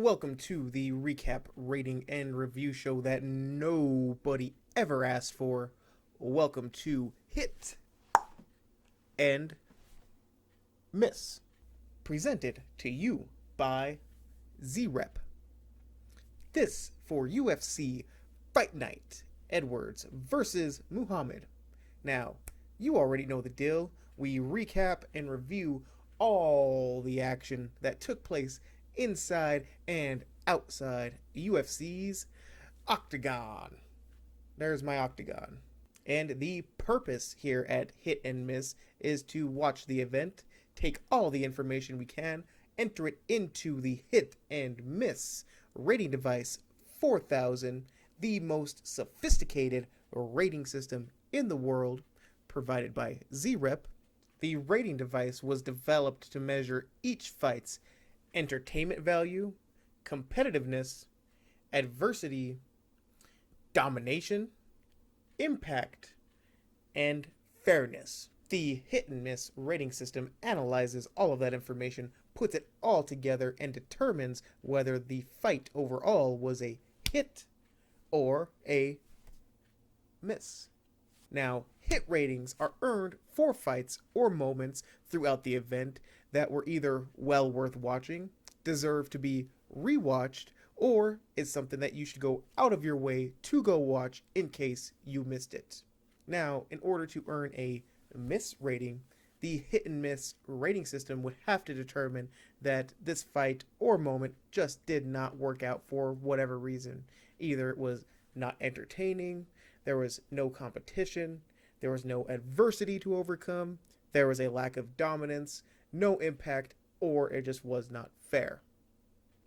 Welcome to the recap, rating, and review show that nobody ever asked for. Welcome to Hit and Miss, presented to you by Z-Rep. This for UFC Fight Night, Edwards versus Muhammad. Now, you already know the deal. We recap and review all the action that took place inside and outside UFC's Octagon. There's my Octagon. And the purpose here at Hit and Miss is to watch the event, take all the information we can, enter it into the Hit and Miss rating device 4000, the most sophisticated rating system in the world, provided by Z-Rep. The rating device was developed to measure each fight's entertainment value, competitiveness, adversity, domination, impact, and fairness. The Hit and Miss rating system analyzes all of that information, puts it all together, and determines whether the fight overall was a hit or a miss. Now, hit ratings are earned for fights or moments throughout the event that were either well worth watching, deserve to be rewatched, or is something that you should go out of your way to go watch in case you missed it. Now, in order to earn a miss rating, the Hit and Miss rating system would have to determine that this fight or moment just did not work out for whatever reason. Either it was not entertaining, there was no competition, there was no adversity to overcome, there was a lack of dominance, no impact, or it just was not fair.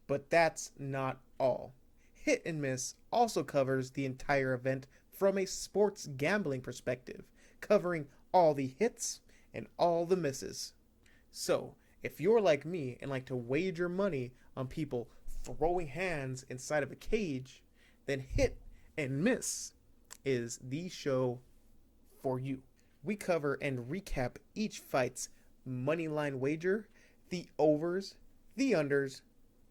But that's not all. Hit and Miss also covers the entire event from a sports gambling perspective, covering all the hits and all the misses. So, if you're like me and like to wager money on people throwing hands inside of a cage, then Hit and Miss is the show for you. We cover and recap each fight's moneyline wager, the overs, the unders,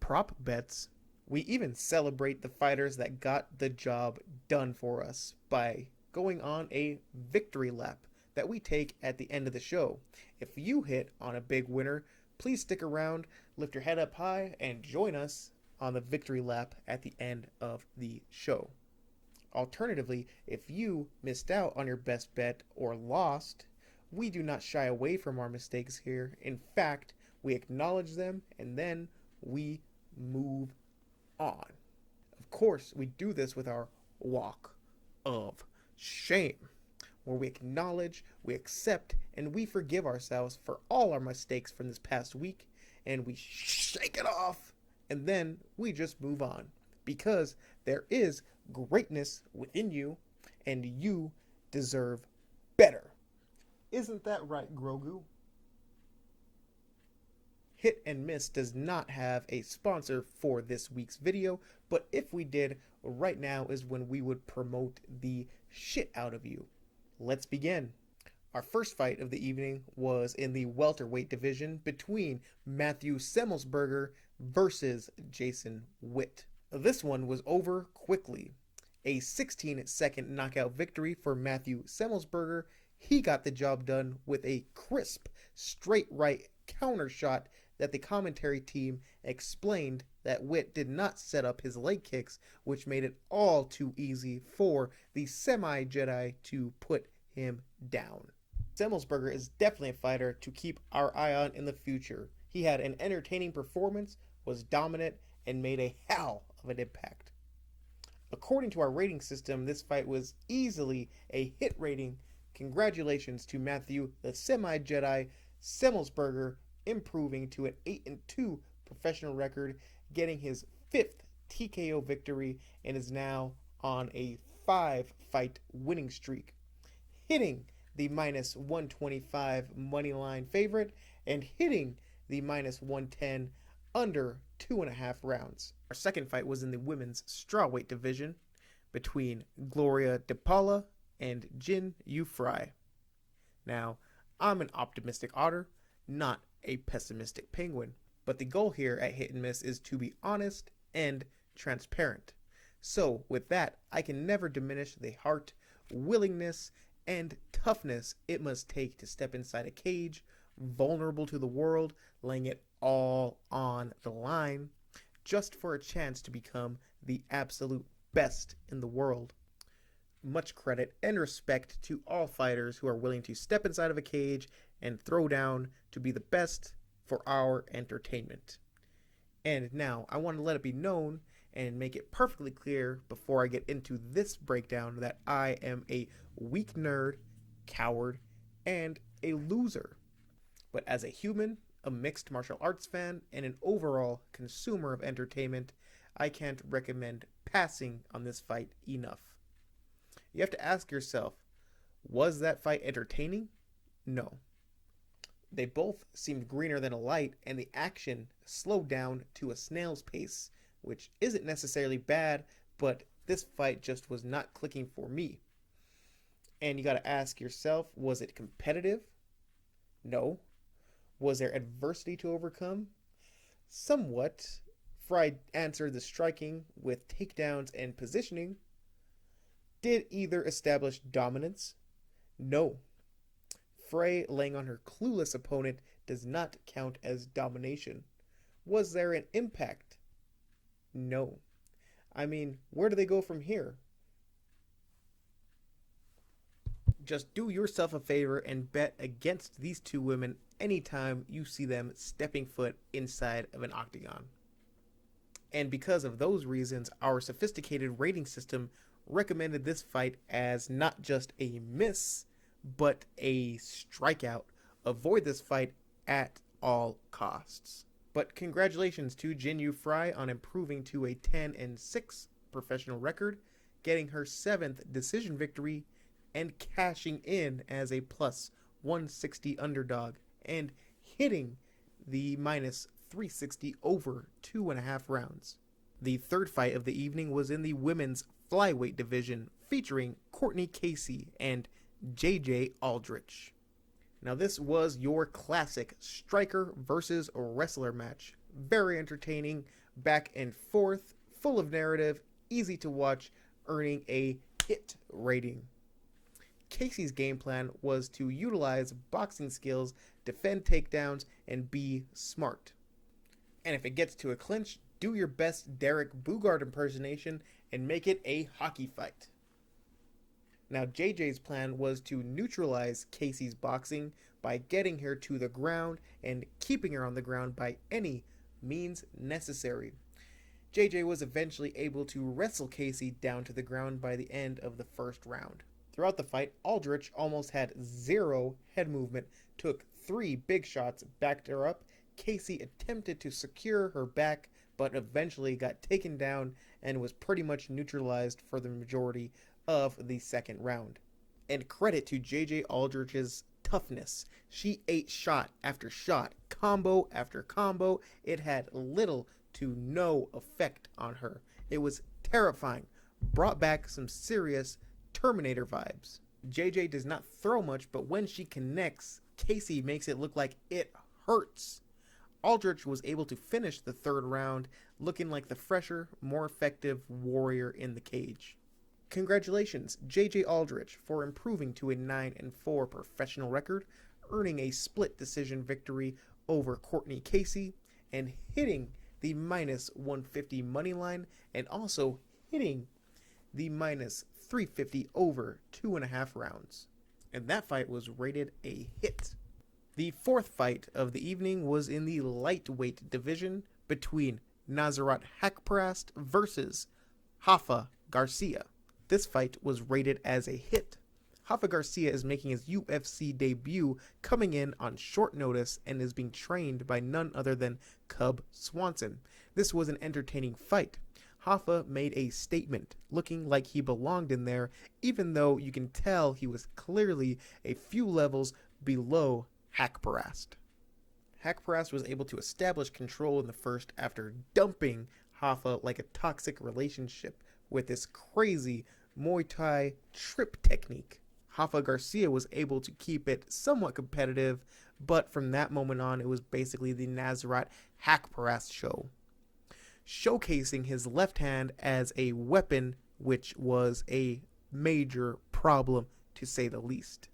prop bets. We even celebrate the fighters that got the job done for us by going on a victory lap that we take at the end of the show. If you hit on a big winner, please stick around, lift your head up high, and join us on the victory lap at the end of the show. Alternatively, if you missed out on your best bet or lost, we do not shy away from our mistakes here. In fact, we acknowledge them and then we move on. Of course, we do this with our walk of shame, where we acknowledge, we accept, and we forgive ourselves for all our mistakes from this past week, and we shake it off, and then we just move on. Because there is greatness within you, and you deserve better. Isn't that right, Grogu? Hit and Miss does not have a sponsor for this week's video, but if we did, right now is when we would promote the shit out of you. Let's begin. Our first fight of the evening was in the welterweight division between Matthew Semelsberger versus Jason Witt. This one was over quickly. A 16-second knockout victory for Matthew Semelsberger. He got the job done with a crisp, straight right counter shot that the commentary team explained that Witt did not set up his leg kicks, which made it all too easy for the semi-Jedi to put him down. Semelsberger is definitely a fighter to keep our eye on in the future. He had an entertaining performance, was dominant, and made a hell of an impact. According to our rating system, this fight was easily a hit rating. Congratulations to Matthew, the semi-Jedi Semelsberger, improving to an 8-2 professional record, getting his 5th TKO victory, and is now on a 5-fight winning streak, hitting the minus 125 moneyline favorite and hitting the minus 110 under 2.5 rounds. Our second fight was in the women's strawweight division between Gloria DePaula and Jin Yu Fry. Now, I'm an optimistic otter, not a pessimistic penguin. But the goal here at Hit and Miss is to be honest and transparent. So, with that, I can never diminish the heart, willingness, and toughness it must take to step inside a cage, vulnerable to the world, laying it all on the line, just for a chance to become the absolute best in the world. Much credit and respect to all fighters who are willing to step inside of a cage and throw down to be the best for our entertainment. And now, I want to let it be known and make it perfectly clear before I get into this breakdown that I am a weak nerd, coward, and a loser. But as a human, a mixed martial arts fan, and an overall consumer of entertainment, I can't recommend passing on this fight enough. You have to ask yourself, was that fight entertaining? No. They both seemed greener than a light, and the action slowed down to a snail's pace, which isn't necessarily bad, but this fight just was not clicking for me. And you gotta ask yourself, was it competitive? No. Was there adversity to overcome? Somewhat. Fry answered the striking with takedowns and positioning. Did either establish dominance? No. Frey laying on her clueless opponent does not count as domination. Was there an impact? No. I mean, where do they go from here? Just do yourself a favor and bet against these two women anytime you see them stepping foot inside of an octagon. And because of those reasons, our sophisticated rating system recommended this fight as not just a miss, but a strikeout. Avoid this fight at all costs. But congratulations to Jinyu Fry on improving to a 10-6 professional record, getting her 7th decision victory, and cashing in as a plus 160 underdog, and hitting the minus 360 over 2.5 rounds. The third fight of the evening was in the women's flyweight division, featuring Courtney Casey and JJ Aldrich. Now this was your classic striker versus wrestler match. Very entertaining, back and forth, full of narrative, easy to watch, earning a hit rating. Casey's game plan was to utilize boxing skills, defend takedowns, and be smart. And if it gets to a clinch, do your best Derek Bugard impersonation and make it a hockey fight. Now JJ's plan was to neutralize Casey's boxing by getting her to the ground and keeping her on the ground by any means necessary. JJ was eventually able to wrestle Casey down to the ground by the end of the first round. Throughout the fight, Aldrich almost had zero head movement, took 3 big shots, backed her up. Casey attempted to secure her back, but eventually got taken down and was pretty much neutralized for the majority of the second round. And credit to JJ Aldrich's toughness. She ate shot after shot, combo after combo. It had little to no effect on her. It was terrifying. Brought back some serious Terminator vibes. JJ does not throw much, but when she connects, Casey makes it look like it hurts. Aldrich was able to finish the third round looking like the fresher, more effective warrior in the cage. Congratulations, JJ Aldrich, for improving to a 9-4 professional record, earning a split decision victory over Courtney Casey, and hitting the minus 150 money line, and also hitting the minus 350 over 2.5 rounds. And that fight was rated a hit. The fourth fight of the evening was in the lightweight division between Nazarat Hakparast versus Rafa Garcia. This fight was rated as a hit. Rafa Garcia is making his UFC debut, coming in on short notice, and is being trained by none other than Cub Swanson. This was an entertaining fight. Rafa made a statement, looking like he belonged in there, even though you can tell he was clearly a few levels below Hakparast. Hakparast was able to establish control in the first after dumping Rafa like a toxic relationship with this crazy Muay Thai trip technique. Rafa Garcia was able to keep it somewhat competitive, but from that moment on, it was basically the Nasrat Hakparast show, showcasing his left hand as a weapon, which was a major problem to say the least.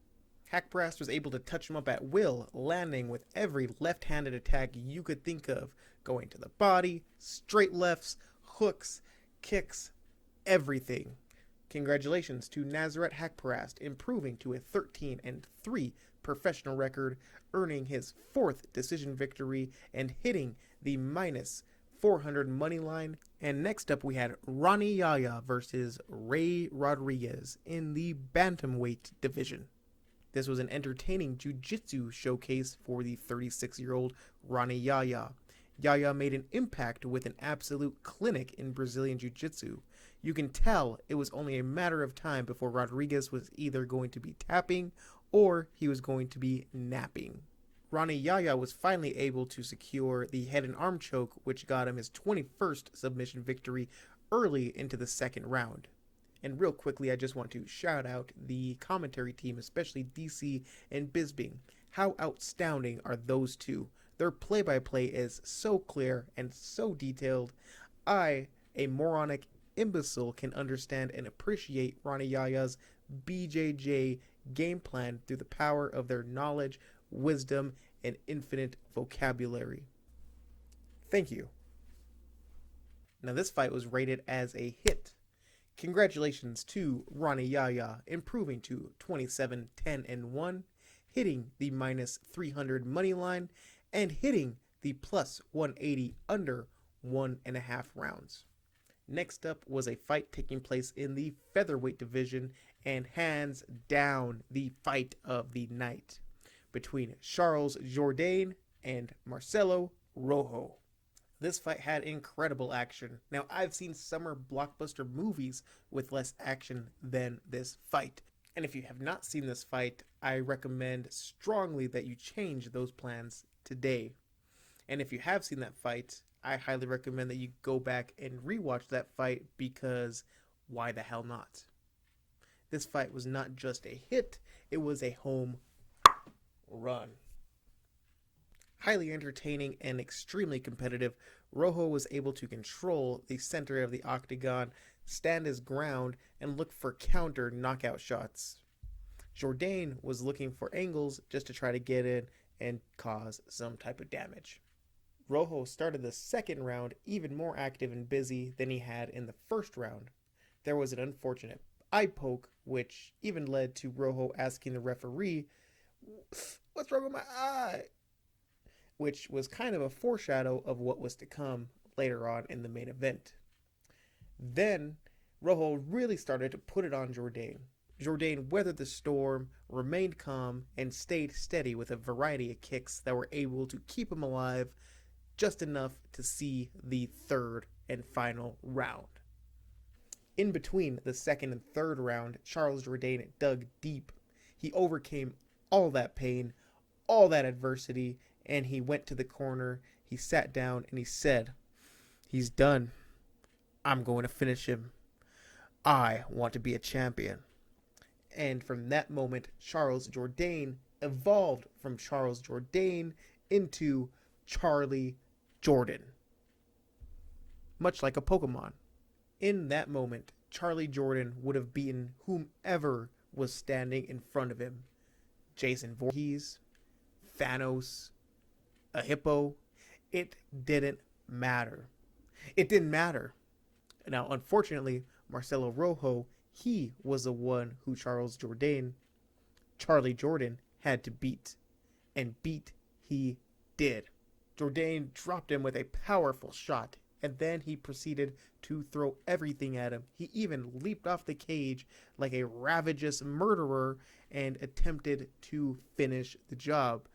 Hakparast was able to touch him up at will, landing with every left-handed attack you could think of, going to the body, straight lefts, hooks, kicks, everything. Congratulations to Nasrat Hakparast, improving to a 13-3 professional record, earning his 4th decision victory and hitting the minus 400 money line. And next up we had Ronnie Yaya versus Ray Rodriguez in the bantamweight division. This was an entertaining jiu-jitsu showcase for the 36-year-old Ronnie Yaya. Yaya made an impact with an absolute clinic in Brazilian jiu-jitsu. You can tell it was only a matter of time before Rodriguez was either going to be tapping or he was going to be napping. Ronnie Yaya was finally able to secure the head and arm choke, which got him his 21st submission victory early into the second round. And real quickly, I just want to shout out the commentary team, especially DC and Bisbing. How outstanding are those two? Their play-by-play is so clear and so detailed. I, a moronic imbecile, can understand and appreciate Ronnie Yaya's BJJ game plan through the power of their knowledge, wisdom, and infinite vocabulary. Thank you. Now, this fight was rated as a hit. Congratulations to Ronnie Yaya, improving to 27-10-1, hitting the minus 300 money line, and hitting the plus 180 under 1.5 rounds. Next up was a fight taking place in the featherweight division, and hands down the fight of the night between Charles Jourdain and Marcelo Rojo. This fight had incredible action. Now, I've seen summer blockbuster movies with less action than this fight. And if you have not seen this fight, I recommend strongly that you change those plans today. And if you have seen that fight, I highly recommend that you go back and rewatch that fight, because why the hell not? This fight was not just a hit, it was a home run. Highly entertaining and extremely competitive, Rojo was able to control the center of the octagon, stand his ground, and look for counter knockout shots. Jourdain was looking for angles just to try to get in and cause some type of damage. Rojo started the second round even more active and busy than he had in the first round. There was an unfortunate eye poke, which even led to Rojo asking the referee, "What's wrong with my eye?" which was kind of a foreshadow of what was to come later on in the main event. Then Rojo really started to put it on Jourdain. Jourdain weathered the storm, remained calm, and stayed steady with a variety of kicks that were able to keep him alive just enough to see the third and final round. In between the second and third round, Charles Jourdain dug deep. He overcame all that pain, all that adversity, and he went to the corner, he sat down, and he said, "He's done. I'm going to finish him. I want to be a champion." And from that moment, Charles Jourdain evolved from Charles Jourdain into Charlie Jordan. Much like a Pokemon. In that moment, Charlie Jordan would have beaten whomever was standing in front of him. Jason Voorhees, Thanos, a hippo. It didn't matter. It didn't matter. Now, unfortunately, Marcelo Rojo, he was the one who Charlie Jordan, had to beat. And beat he did. Jourdain dropped him with a powerful shot, and then he proceeded to throw everything at him. He even leaped off the cage like a ravenous murderer and attempted to finish the job.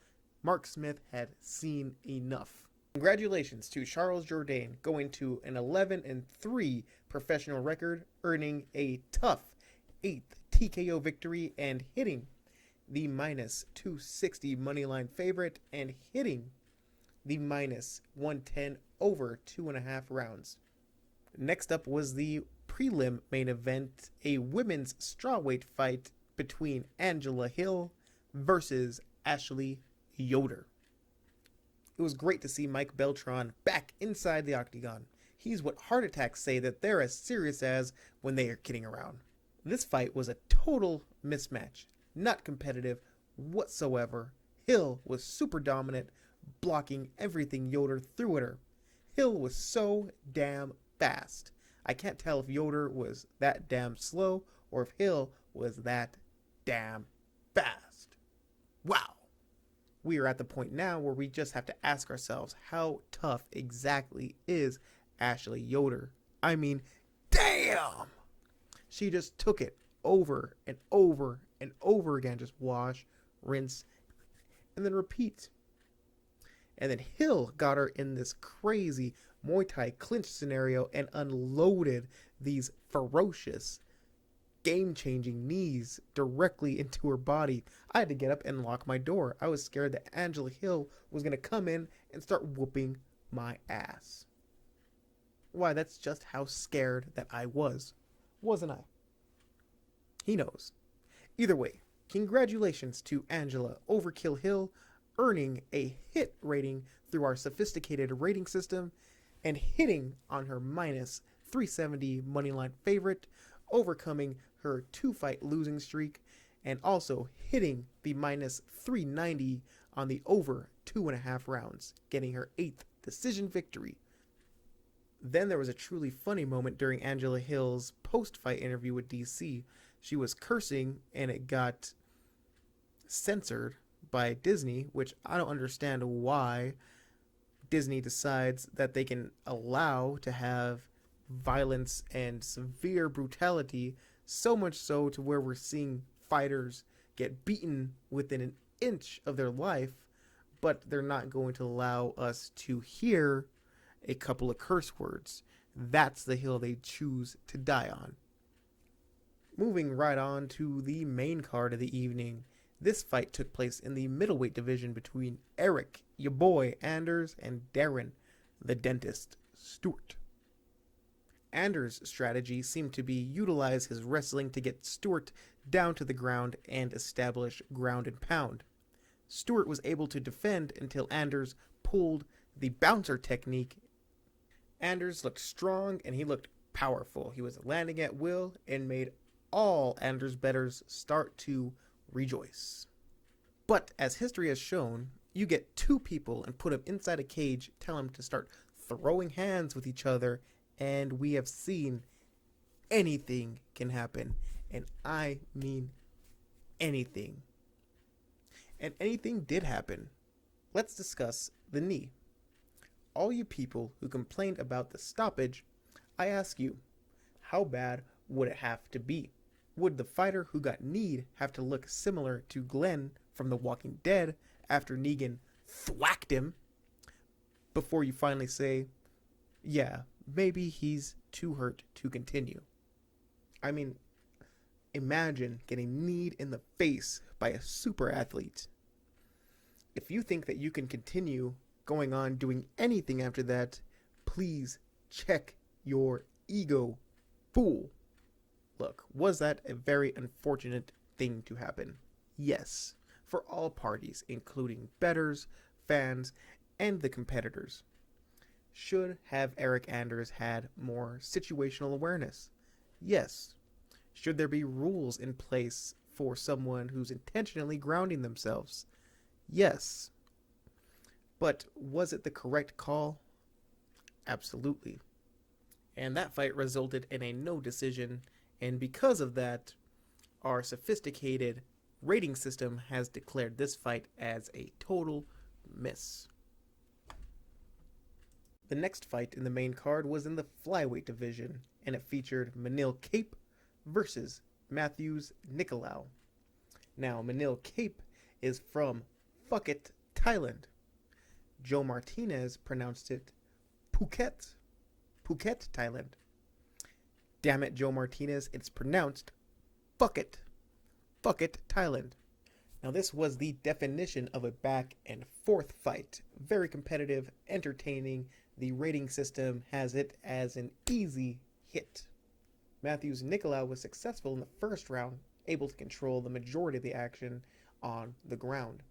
Mark Smith had seen enough. Congratulations to Charles Jourdain, going to an 11-3 professional record, earning a tough 8th TKO victory and hitting the minus 260 moneyline favorite and hitting the minus 110 over 2.5 rounds. Next up was the prelim main event, a women's strawweight fight between Angela Hill versus Ashley Yoder. It was great to see Mike Beltran back inside the octagon. He's what heart attacks say that they're as serious as when they are kidding around. This fight was a total mismatch, not competitive whatsoever. Hill was super dominant, blocking everything Yoder threw at her. Hill was so damn fast. I can't tell if Yoder was that damn slow or if Hill was that damn fast. Wow. We are at the point now where we just have to ask ourselves, how tough exactly is Ashley Yoder? I mean, damn! She just took it over and over and over again. Just wash, rinse, and then repeat. And then Hill got her in this crazy Muay Thai clinch scenario and unloaded these ferocious, game-changing knees directly into her body. I had to get up and lock my door. I was scared that Angela Hill was going to come in and start whooping my ass. Why, that's just how scared that I was, wasn't I? He knows. Either way, congratulations to Angela Overkill Hill, earning a hit rating through our sophisticated rating system and hitting on her minus 370 moneyline favorite, overcoming her 2-fight losing streak, and also hitting the minus 390 on the over 2.5 rounds, getting her 8th decision victory. Then there was a truly funny moment during Angela Hill's post-fight interview with DC. She was cursing and it got censored by Disney, which I don't understand why Disney decides that they can allow to have violence and severe brutality, so much so to where we're seeing fighters get beaten within an inch of their life, but they're not going to allow us to hear a couple of curse words. That's the hill they choose to die on. Moving right on to the main card of the evening. This fight took place in the middleweight division between Eric, your boy, Anders, and Darren, the dentist, Stewart. Anders' strategy seemed to be utilize his wrestling to get Stewart down to the ground and establish ground and pound. Stewart was able to defend until Anders pulled the bouncer technique. Anders looked strong and he looked powerful. He was landing at will and made all Anders bettors start to rejoice. But as history has shown, you get two people and put them inside a cage, tell them to start throwing hands with each other, and we have seen anything can happen. And I mean anything. And anything did happen. Let's discuss the knee. All you people who complained about the stoppage, I ask you, how bad would it have to be? Would the fighter who got kneed have to look similar to Glenn from The Walking Dead after Negan thwacked him before you finally say, yeah, maybe he's too hurt to continue? I mean, imagine getting kneed in the face by a super athlete. If you think that you can continue going on doing anything after that, please check your ego, fool. Look, was that a very unfortunate thing to happen? Yes, for all parties, including bettors, fans, and the competitors. Should have Eric Anders had more situational awareness? Yes. Should there be rules in place for someone who's intentionally grounding themselves? Yes. But was it the correct call? Absolutely. And that fight resulted in a no decision, and because of that, our sophisticated rating system has declared this fight as a total miss. The next fight in the main card was in the flyweight division, and it featured Manil Cape versus Matthews Nicolau. Now, Manil Cape is from Phuket, Thailand. Joe Martinez pronounced it Phuket, Thailand. Damn it, Joe Martinez, it's pronounced Phuket, Thailand. Now, this was the definition of a back and forth fight. Very competitive, entertaining. The rating system has it as an easy hit. Matthews Nicolau was successful in the first round, able to control the majority of the action on the ground.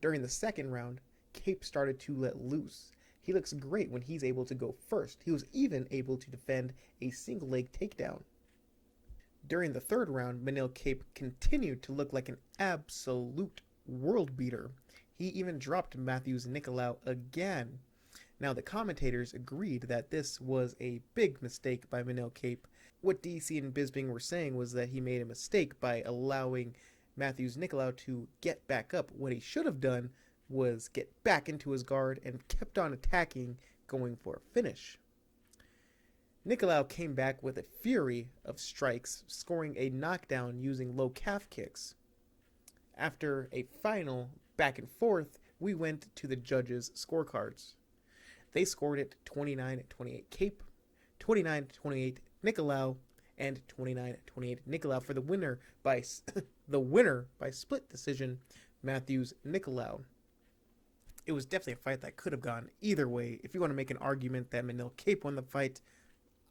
During the second round, Cape started to let loose. He looks great when he's able to go first. He was even able to defend a single leg takedown. During the third round, Manil Cape continued to look like an absolute world beater. He even dropped Matthews Nicolau again. Now, the commentators agreed that this was a big mistake by Manil Cape. What DC and Bisping were saying was that he made a mistake by allowing Matthews Nicolau to get back up. What he should have done was get back into his guard and kept on attacking, going for a finish. Nicolau came back with a fury of strikes, scoring a knockdown using low calf kicks. After a final back and forth, we went to the judges' scorecards. They scored it 29-28 Cape, 29-28 Nicolau, and 29-28 Nicolau for the winner by split decision, Matthews Nicolau. It was definitely a fight that could have gone either way. If you want to make an argument that Manil Cape won the fight,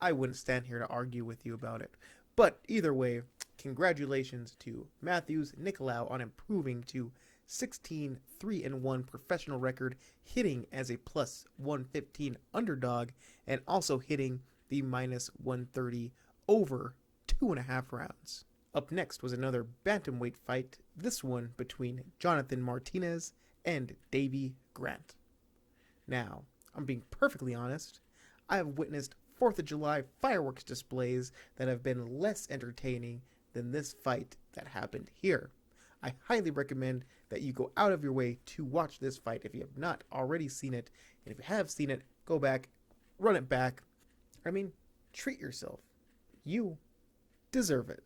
I wouldn't stand here to argue with you about it. But either way, congratulations to Matthews Nicolau on improving to 16-3-1 professional record, hitting as a plus 115 underdog, and also hitting the minus 130 over 2.5 rounds. Up next was another bantamweight fight, this one between Jonathan Martinez and Davy Grant. Now, I'm being perfectly honest, I have witnessed 4th of July fireworks displays that have been less entertaining than this fight that happened here. I highly recommend that you go out of your way to watch this fight if you have not already seen it. And if you have seen it, go back, run it back. Treat yourself. You deserve it.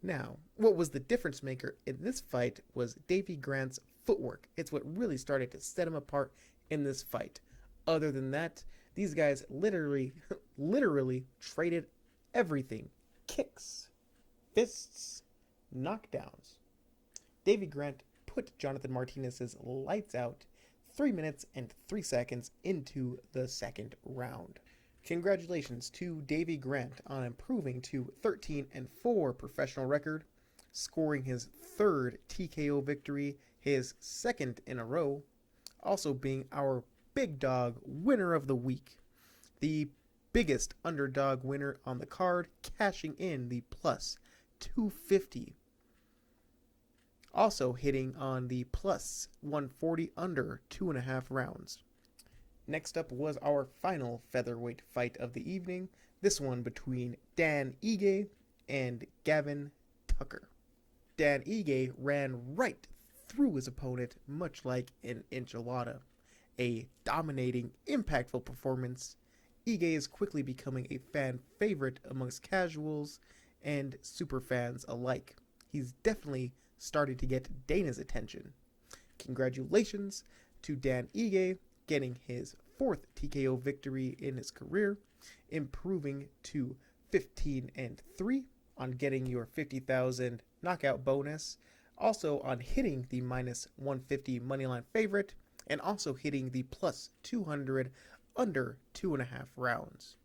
Now, what was the difference maker in this fight was Davy Grant's footwork. It's what really started to set him apart in this fight. Other than that, these guys literally traded everything. Kicks, fists, knockdowns. Davy Grant put Jonathan Martinez's lights out 3 minutes and 3 seconds into the second round. Congratulations to Davy Grant on improving to 13-4 professional record, scoring his 3rd TKO victory, his 2nd in a row, also being our big dog winner of the week. The biggest underdog winner on the card, cashing in the plus 250. Also hitting on the plus 140 under 2.5 rounds. Next up was our final featherweight fight of the evening, this one between Dan Ige and Gavin Tucker. Dan Ige ran right through his opponent much like an enchilada. A dominating, impactful performance. Ige is quickly becoming a fan favorite amongst casuals and super fans alike. He's definitely starting to get Dana's attention. Congratulations to Dan Ige, getting his 4th TKO victory in his career, improving to 15-3 on getting your 50,000 knockout bonus, also on hitting the minus 150 moneyline favorite, and also hitting the plus 200 under 2.5 rounds.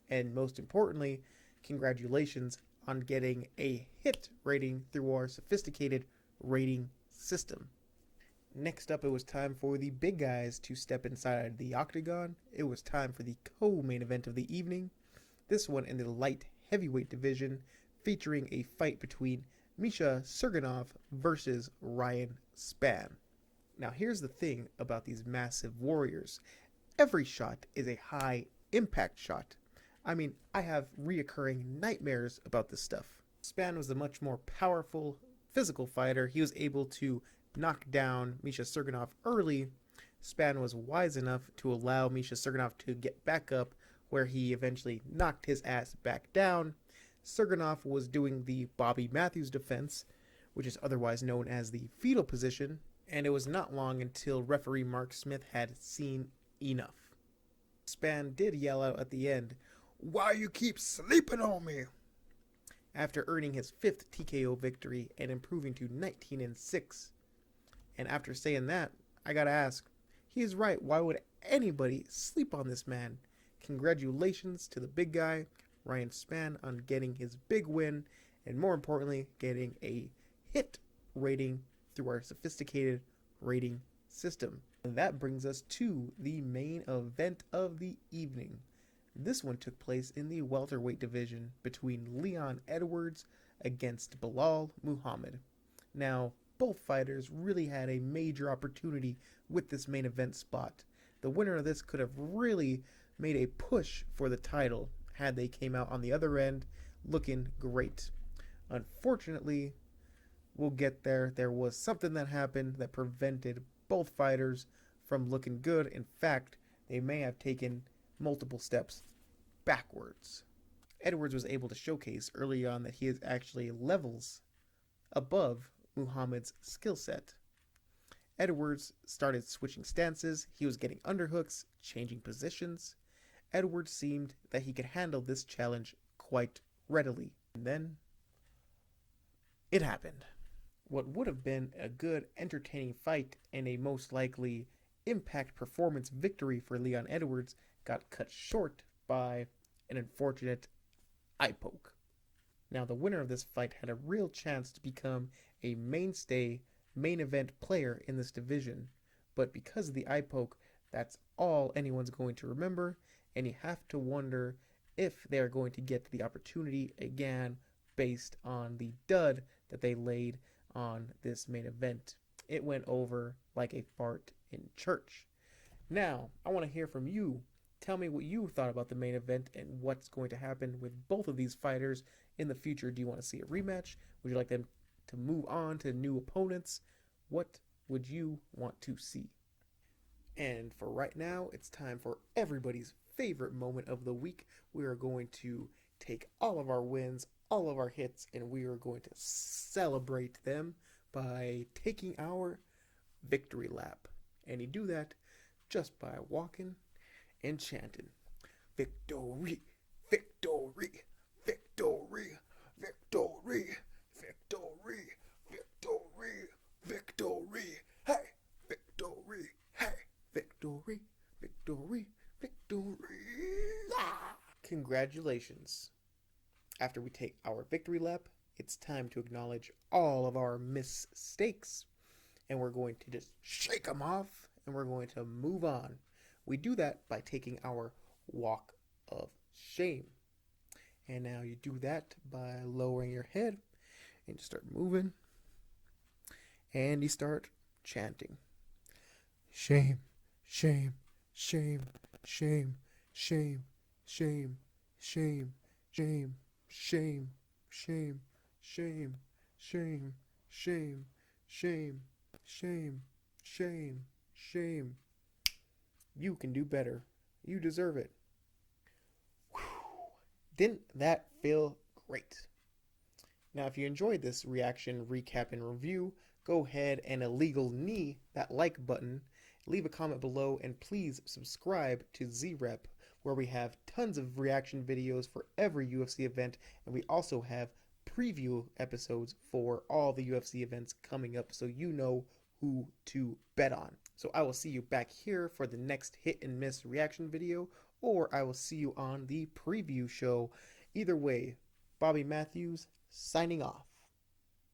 And most importantly, congratulations on getting a hit rating through our sophisticated rating system. Next up, it was time for the big guys to step inside the octagon. It was time for the co-main event of the evening. This one in the light heavyweight division, featuring a fight between Misha Serganov versus Ryan Spann. Now, here's the thing about these massive warriors. Every shot is a high impact shot. I have reoccurring nightmares about this stuff. Spann was a much more powerful, physical fighter. He was able to knock down Misha Serganov early. Spann was wise enough to allow Misha Serganov to get back up, where he eventually knocked his ass back down. Serganov was doing the Bobby Matthews defense, which is otherwise known as the fetal position, and it was not long until referee Mark Smith had seen enough. Spann did yell out at the end, "Why you keep sleeping on me?" After earning his 5th TKO victory and improving to 19-6. And after saying that, I gotta ask, he's right. Why would anybody sleep on this man? Congratulations to the big guy, Ryan Spann, on getting his big win, and more importantly, getting a hit rating through our sophisticated rating system. And that brings us to the main event of the evening. This one took place in the welterweight division between Leon Edwards against Belal Muhammad. Now, both fighters really had a major opportunity with this main event spot. The winner of this could have really made a push for the title had they came out on the other end looking great. Unfortunately, we'll get there. There was something that happened that prevented both fighters from looking good. In fact, they may have taken multiple steps backwards. Edwards was able to showcase early on that he is actually levels above Muhammad's skill set. Edwards started switching stances, he was getting underhooks, changing positions. Edwards seemed that he could handle this challenge quite readily. And then it happened. What would have been a good, entertaining fight and a most likely impact performance victory for Leon Edwards got cut short by an unfortunate eye poke. Now, the winner of this fight had a real chance to become a mainstay, main event player in this division, but because of the eye poke, that's all anyone's going to remember, and you have to wonder if they are going to get the opportunity again based on the dud that they laid on this main event. It went over like a fart in church. Now, I want to hear from you. Tell me what you thought about the main event and what's going to happen with both of these fighters in the future. Do you want to see a rematch? Would you like them to move on to new opponents? What would you want to see? And for right now, it's time for everybody's favorite moment of the week. We are going to take all of our wins, all of our hits, and we are going to celebrate them by taking our victory lap. And you do that just by walking and chanting, victory, victory, victory, victory, victory, victory, victory, hey, victory, hey, victory, victory, victory. Ah! Congratulations. After we take our victory lap, it's time to acknowledge all of our mistakes, and we're going to just shake them off, and we're going to move on. We do that by taking our walk of shame. And now you do that by lowering your head and you start moving. And you start chanting. Shame, shame, shame, shame, shame, shame, shame, shame, shame, shame, shame, shame, shame, shame, shame, shame, shame. You can do better. You deserve it. Whew. Didn't that feel great? Now, if you enjoyed this reaction, recap, and review, go ahead and illegal knee that like button, leave a comment below, and please subscribe to Z-Rep, where we have tons of reaction videos for every UFC event, and we also have preview episodes for all the UFC events coming up, so you know who to bet on. So I will see you back here for the next hit and miss reaction video, or I will see you on the preview show. Either way, Bobby Matthews signing off.